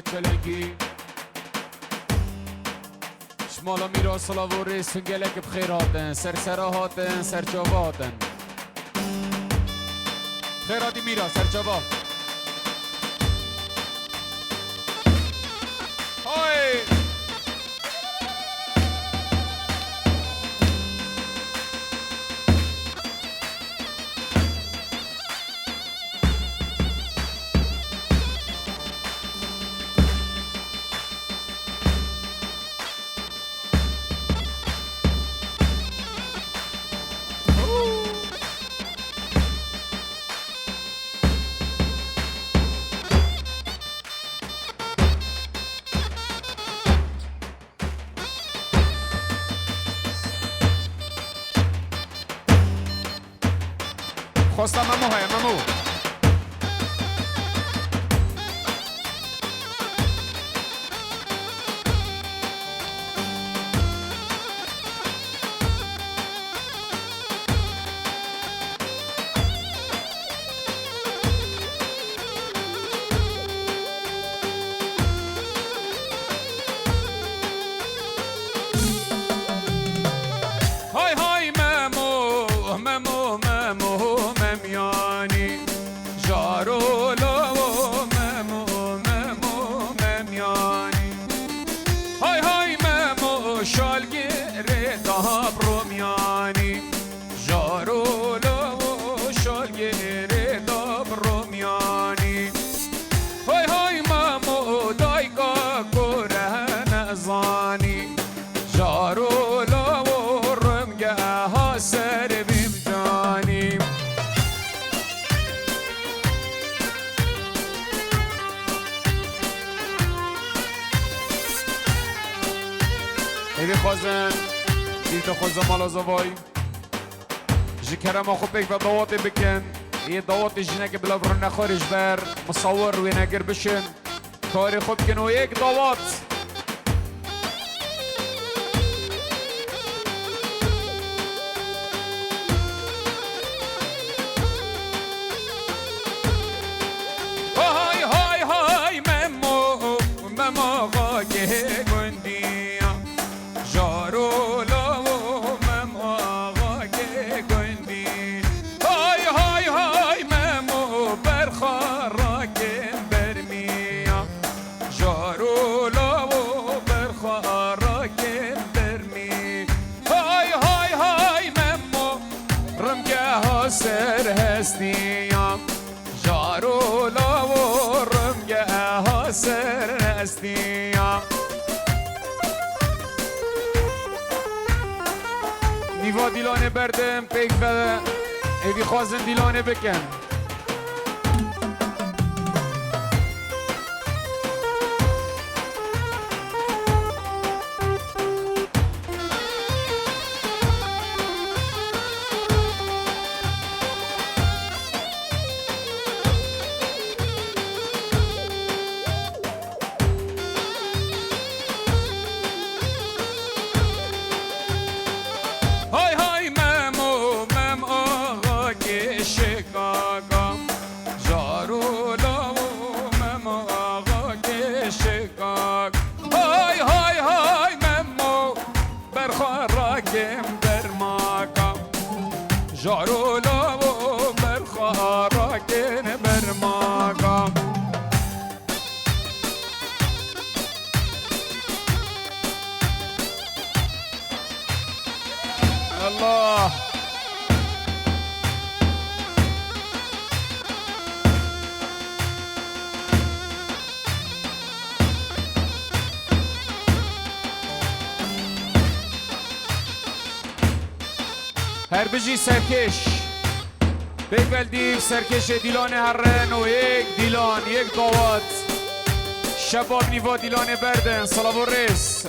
با چلنگی شمالا میرا صلاح و ریس فنگلک بخیر هاتن سرسرا هاتن سرچاوا هاتن خیر هاتی میرا سرچاوا های خواستم ممو های ممو های های ممو ممو ممو ممیانی جارو لو ممو ممو ممیانی های های ممو شالگیر داب رومیانی جارو لو شالگیر داب رومیانی های های ممو دایگا کوره نزانی جارو لو رمگه ها سر بیم جانی ایوی خوازن دیت خوازن مالا زوای جی کرم خوب بک و دواتی بکن یه دواتی جنه که بلا برو نخارش بر مصور روی نگر بشن کاری خوب کن و یک دوات های های های ممو ممو غاگه گندیا جارو لو ممو غاگه گندی های های های ممو برخاراکن برمیا جارو لو برخاراکن برمی های های های ممو رمگه ها سر هستیا جارو لو رمگه ها سر هستیا نیوا دیلانه بردم پیک و ایوی خوازن دیلانه بکن های های ممو مم آقا که شکاگا جارو لو مم آقا که شکاگ های های های ممو برخاراکم برماگا جارو لو برخاراکم برماگا الله هر بجی سرکش بگل دیو سرکش دیلان هرن و یک دیلان یک داوت شباب نیوا دیلان بردن صلاح و ریس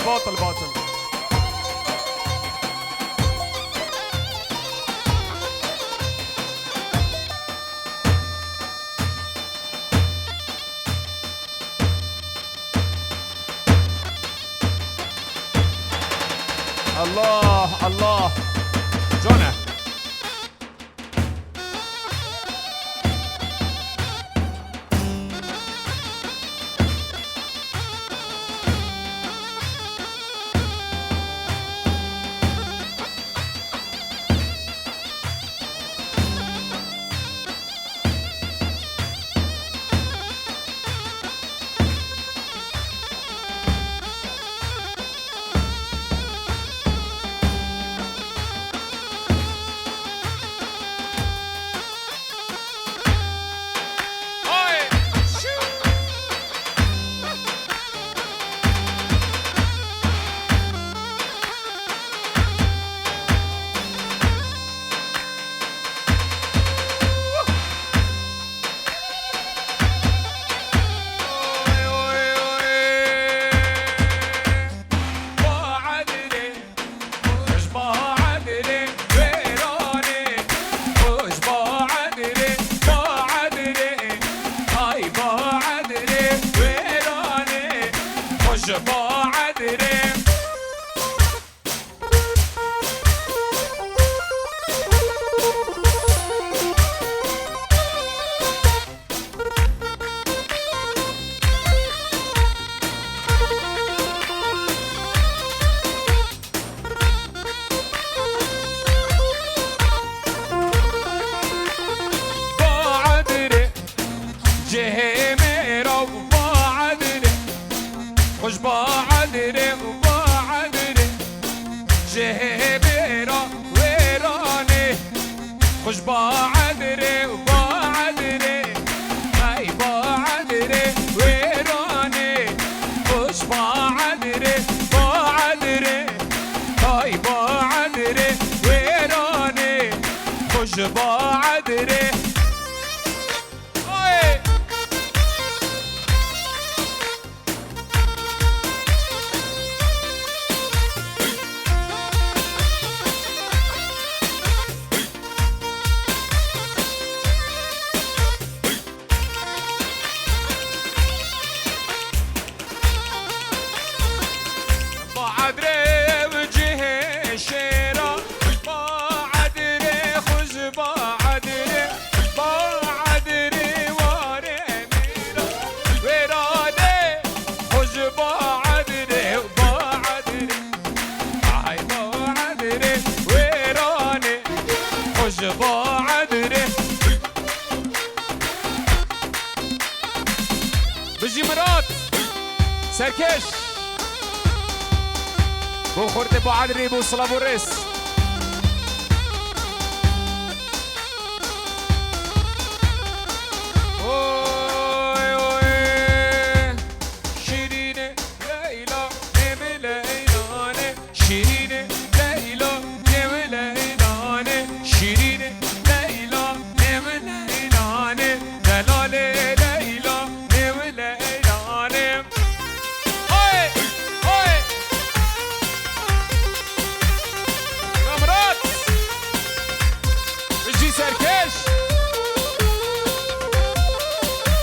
باطل باطل. الله الله جونة. بجي مرات سركش بو خورت بو عدري بو صلابو الرس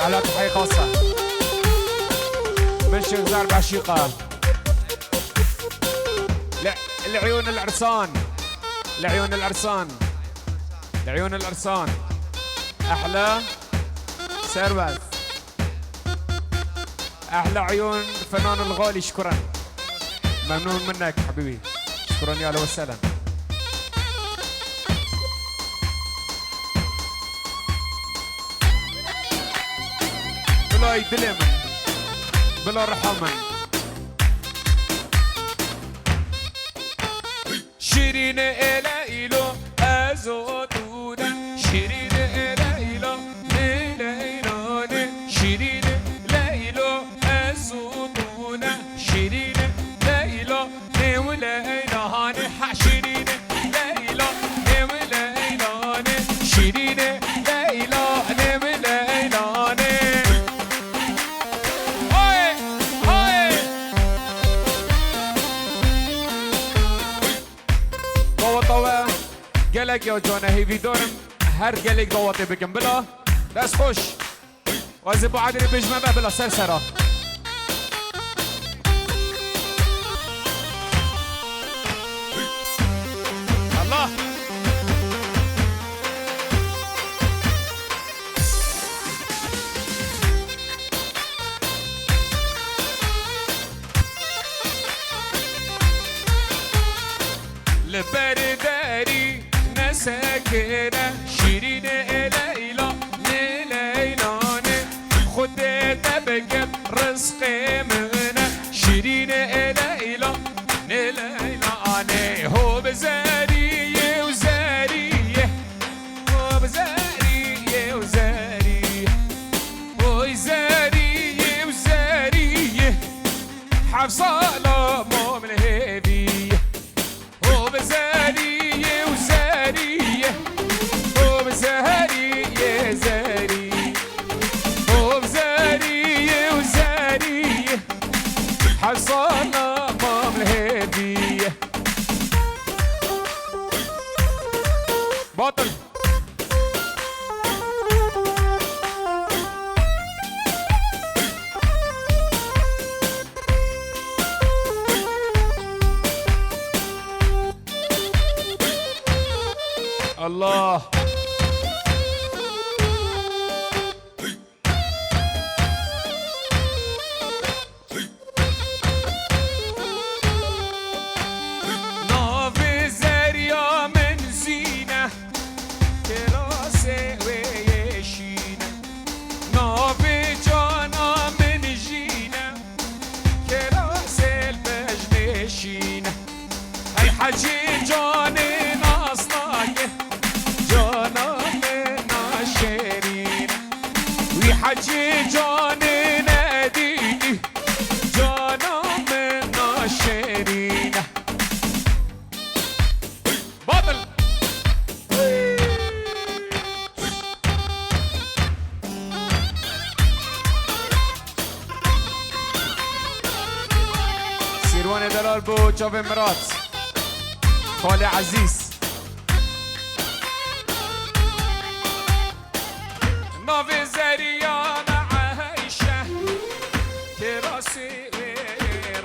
على تحية خاصة من شيخ زار بعشيقة لعيون العرسان لعيون العرسان لعيون العرسان أحلى سيرفس أحلى عيون فنان الغالي. شكرا ممنون منك حبيبي. شكرا يا أهلا وسهلا. بلا يدلم بلا رحمن شيرين إلى أزودونا شيرين إلى شيرين إلى أزودونا شيرين إلى هاني حشيرين إلى شيرين گلک یا جانه هیوی دارم هر گلک دواته بکن بلا دست خوش وازی با عدری بجمه بلا سر سرا الله لبرداری نسکره شیرین لیلا لیلانه خودت بگم رزق منه شیرین لیلا لیلانه هو بزاریه و زاریه هو بزاریه و زاریه هو زاریه و زاریه حفصاله مام الهبیه هو بزاریه و زاریه هو بزاریه زاریه هو بزاریه و زاریه حفصاله مام الهبیه باطل الله ناف زريا من زينة كراسي ويشينة ناف جانا من جينة كراسي البجنشينة هاي حجي جاني ناصناك جانا من عشرين وحجي جاني ناديني جانا من عشرين باطل سيروان دلال بو جاف مرات خالي عزيز ناف زريان عايشة كراسي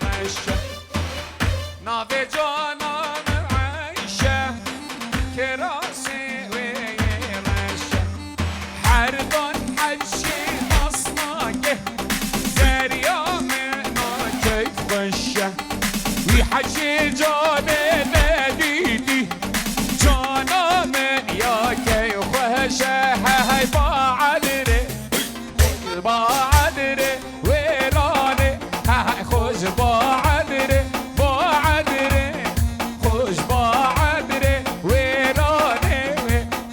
ورشة ناف جانا عايشة كراسي ورشة حردان حجي مصناك زريان كيف خشة وحجي جاني ناديدي جانا من يا كيف خشة هاي بعدري بعدري ويراني هاي خوش بعدري بعدري خوش بعدري ويراني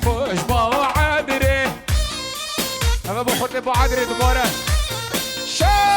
خوش بعدري اما بخوت بعدري دوباره شاي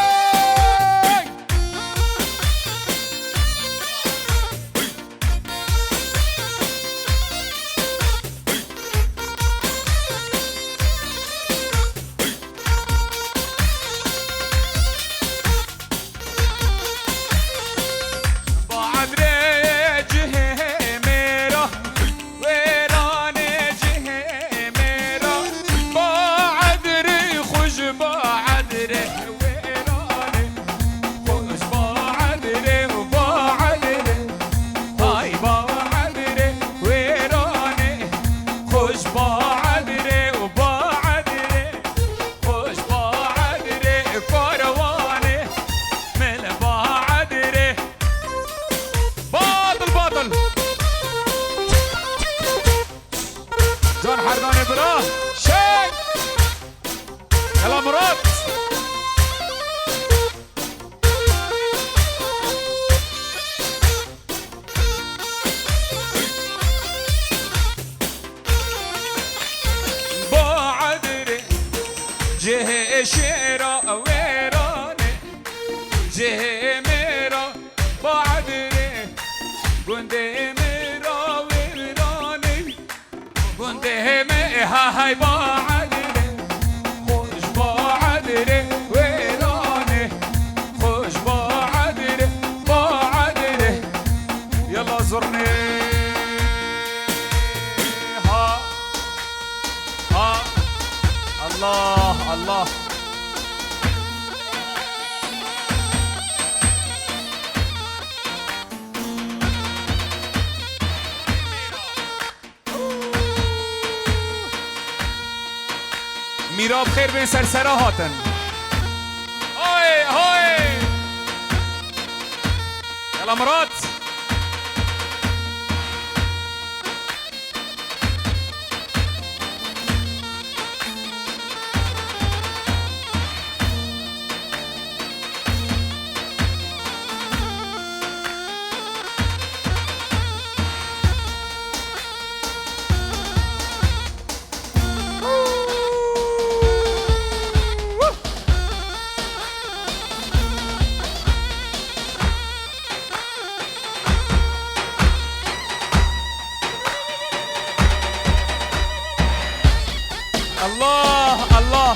جان حرداني برا شيك يلا مراد بعدري جه شيرا ويراني جه ميرا بعدري قندي ميرا ويراني قندي ميها هاي بعدري خوش بعدري ويراني خوش بعدري بعدري يلا زرني میراب خیر بین سرسرا هاتن هوی هوی يلا مرات الله الله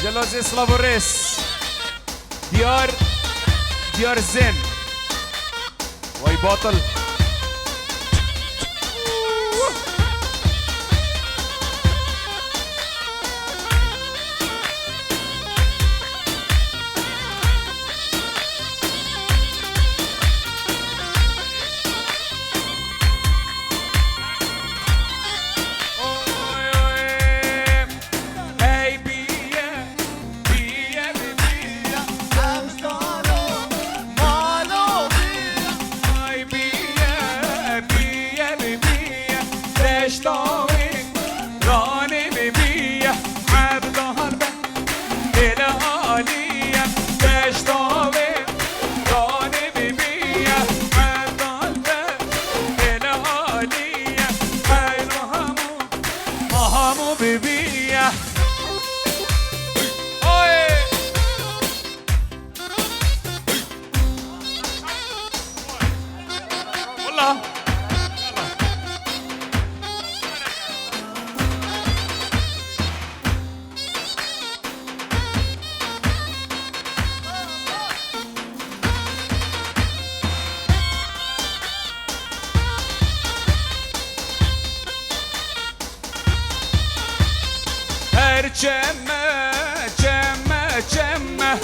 جلازي سلافوريس ديار زين واي باطل چمه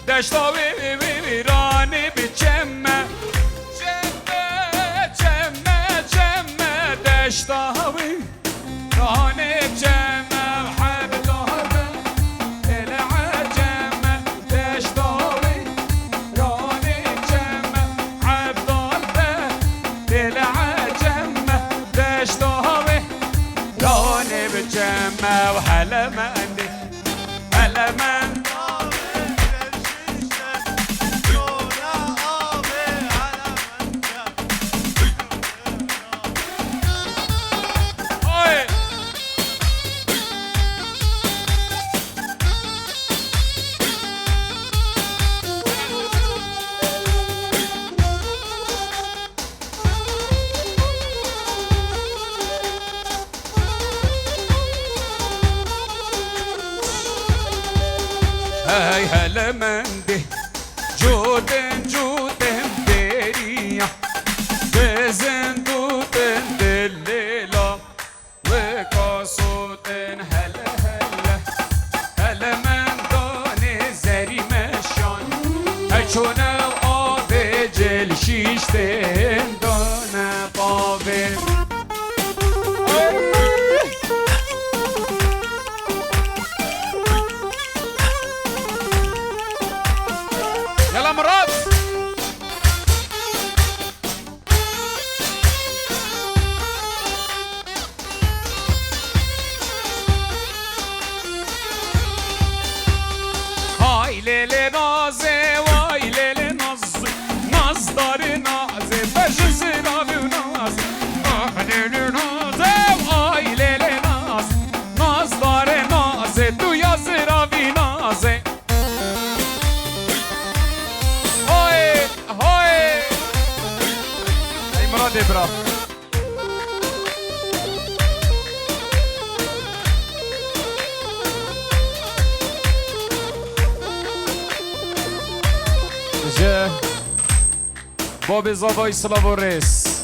دشتا ویرانی بچمه چمه دشتا ویرانی بچمه حب دارم دل عجمه دشتا ویرانی بچمه حب دارم دل عجمه دشتا ویرانی بچمه و حلمه هاي هلا منده جودن جودن بريا بزن دودن دليلا وكاسودن هلا هلا هلا من دون زري مشان هچونه آب جل شیشتن دونه باوه يلا مرات هاي ليلي نازي واي ليلي نازي ناز داري نازي بجز رابي ونازي ليلي نازي واي ليلي نازي ناز داري نازي تو ياز رابي نازي هاي هاي اي مراد ابرا باب زاوای سلاو و ریس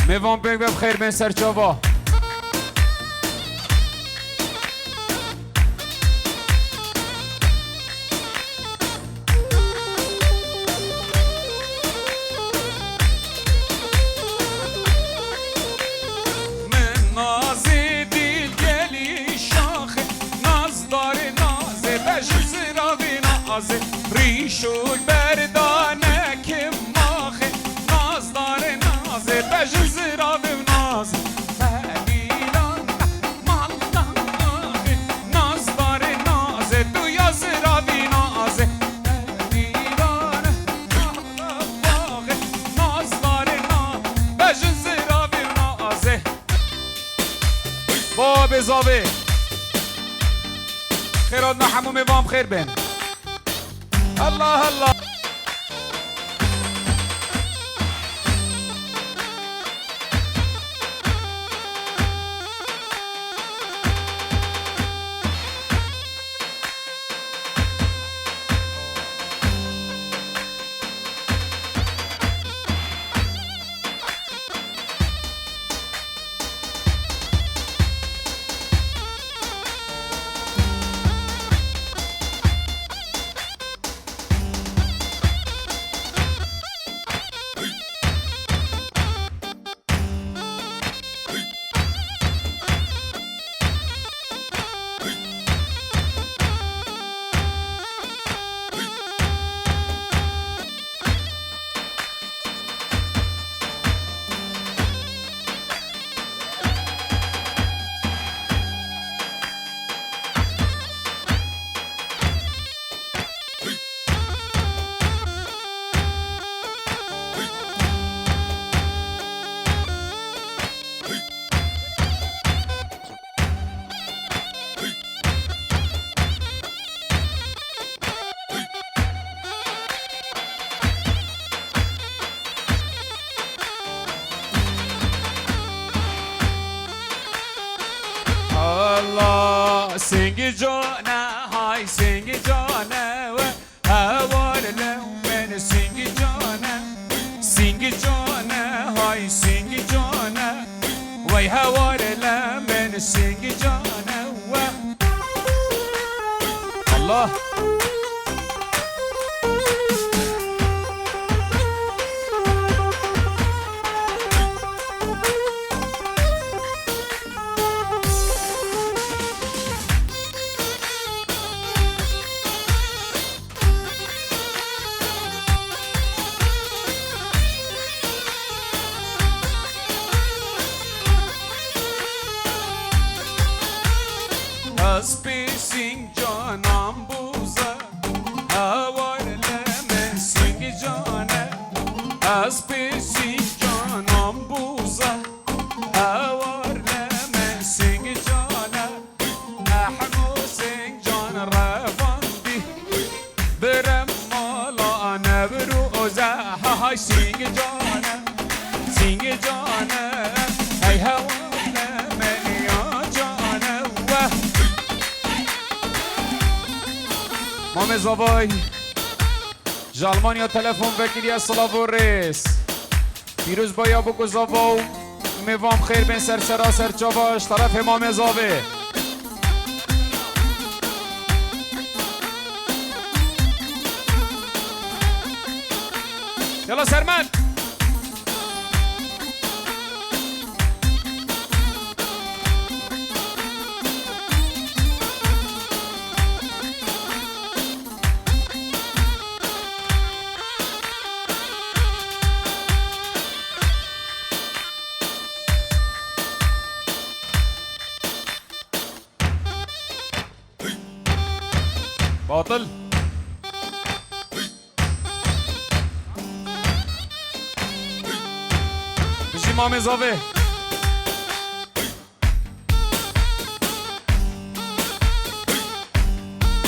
میوان بینگ بخیر من سرچاوا من نازی دیل گلی شاخه ناز داری نازه بجو زیرا بی نازه ریشوی بردانه بجز راب ناز بلیلان مالدان ناز دار ناز تو یاز رابی ناز بلیلان مالدان ناز دار ناز بجز راب ناز باب زاوه خیرات محموم وام خیر بین الله الله الله سنگ جانه های سنگ جانه و هوار لو من سنگ جانه های سنگ جانه وی هوار لو من سنگ جانه و الله Sing canam buza havar leme sing cane sing canam buza havar leme sing cane ahmo sing can ravandi berem mala anabru oza hay sing cane hay havar leme ya cane wa مام زوای جالمانیا تلفن وکیلی سلاو ریس پیروز بایا بگو زاواو میوام خیر بین سر سرا سر چاواش طرف مام زاوه يلا سرمن باطل بجي مامي زوفي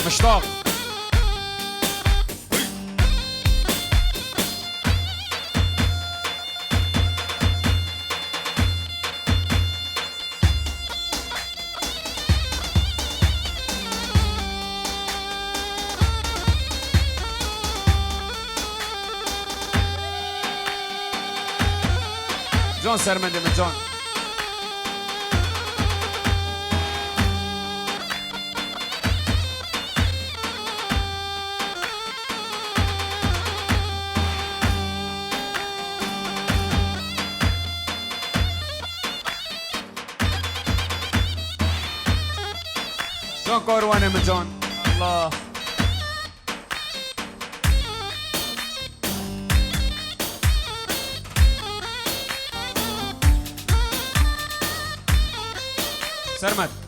مشتاق جان سرمنده من جان جان کاروانه من جان الله سرمد